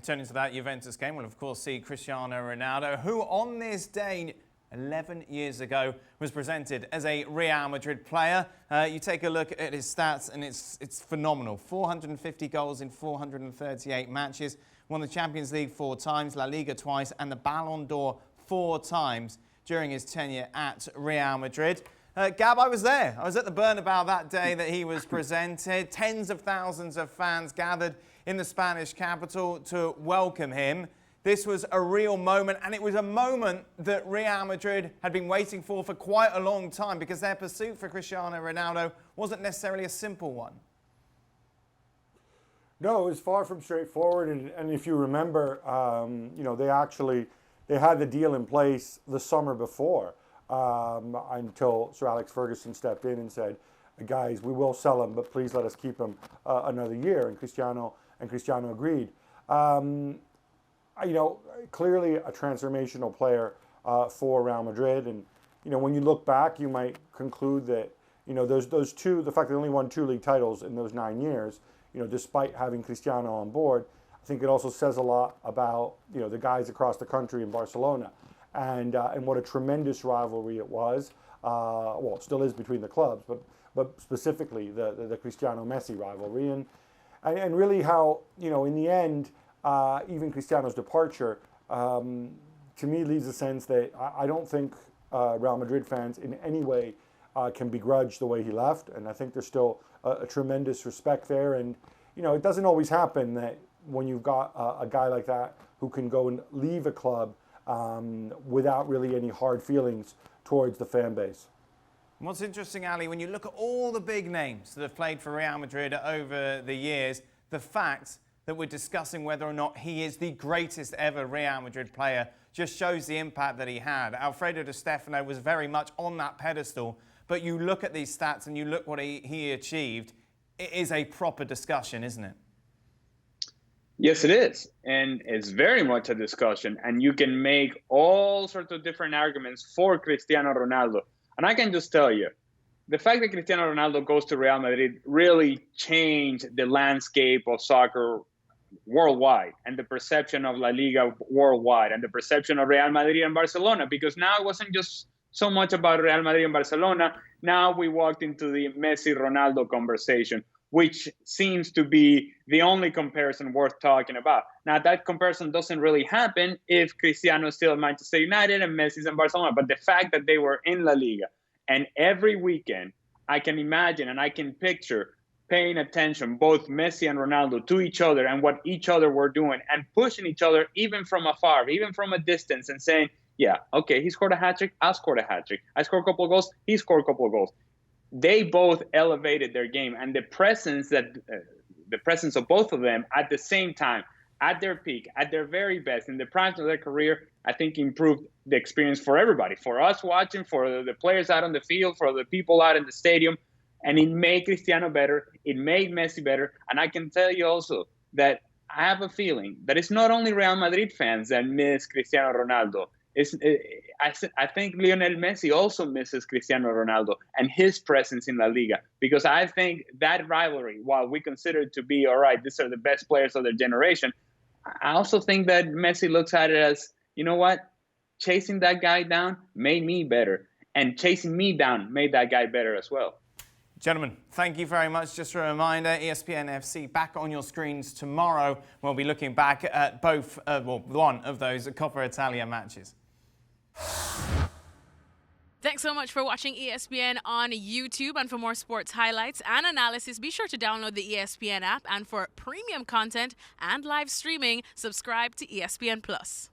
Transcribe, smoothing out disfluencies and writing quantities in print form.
Turning to that Juventus game, we'll of course see Cristiano Ronaldo, who on this day 11 years ago was presented as a Real Madrid player. You take a look at his stats and it's phenomenal. 450 goals in 438 matches, won the Champions League 4 times, La Liga twice, and the Ballon d'Or 4 times during his tenure at Real Madrid. Gab, I was there. I was at the Bernabeu that day that he was presented. Tens of thousands of fans gathered in the Spanish capital to welcome him. This was a real moment, and it was a moment that Real Madrid had been waiting for quite a long time, because their pursuit for Cristiano Ronaldo wasn't necessarily a simple one. No, it was far from straightforward, and if you remember, you know, they had the deal in place the summer before, until Sir Alex Ferguson stepped in and said, guys, we will sell him, but please let us keep him another year, and Cristiano agreed. You know, clearly a transformational player for Real Madrid, and you know, when you look back, you might conclude that, you know, those two, the fact that they only won 2 league titles in those 9 years, you know, despite having Cristiano on board, I think it also says a lot about, you know, the guys across the country in Barcelona, and what a tremendous rivalry it was. Well, it still is between the clubs, but specifically the Cristiano Messi rivalry, and really how, you know, in the end, even Cristiano's departure, to me, leaves a sense that I don't think Real Madrid fans in any way can begrudge the way he left, and I think there's still a tremendous respect there. And you know, it doesn't always happen that when you've got a guy like that who can go and leave a club without really any hard feelings towards the fan base. What's interesting, Ali, when you look at all the big names that have played for Real Madrid over the years, the fact that we're discussing whether or not he is the greatest ever Real Madrid player just shows the impact that he had. Alfredo Di Stefano was very much on that pedestal, but you look at these stats and you look what he achieved, it is a proper discussion, isn't it? Yes, it is. And it's very much a discussion. And you can make all sorts of different arguments for Cristiano Ronaldo. And I can just tell you, the fact that Cristiano Ronaldo goes to Real Madrid really changed the landscape of soccer worldwide, and the perception of La Liga worldwide, and the perception of Real Madrid and Barcelona, because now it wasn't just so much about Real Madrid and Barcelona. Now we walked into the Messi-Ronaldo conversation, which seems to be the only comparison worth talking about. Now, that comparison doesn't really happen if Cristiano is still at Manchester United and Messi's in Barcelona, but the fact that they were in La Liga, and every weekend, I can imagine and I can picture paying attention, both Messi and Ronaldo, to each other and what each other were doing, and pushing each other even from afar, even from a distance, and saying, yeah, okay, he scored a hat-trick, I scored a hat-trick. I scored a couple of goals, he scored a couple of goals. They both elevated their game, and the presence of both of them at the same time, at their peak, at their very best, in the prime of their career, I think improved the experience for everybody, for us watching, for the players out on the field, for the people out in the stadium. And it made Cristiano better, it made Messi better. And I can tell you also that I have a feeling that it's not only Real Madrid fans that miss Cristiano Ronaldo. I think Lionel Messi also misses Cristiano Ronaldo and his presence in La Liga, because I think that rivalry, while we consider it to be, all right, these are the best players of their generation, I also think that Messi looks at it as, you know what, chasing that guy down made me better, and chasing me down made that guy better as well. Gentlemen, thank you very much. Just a reminder, ESPN FC back on your screens tomorrow. We'll be looking back at both, one of those Coppa Italia matches. Thanks so much for watching ESPN on YouTube. And for more sports highlights and analysis, be sure to download the ESPN app. And for premium content and live streaming, subscribe to ESPN Plus.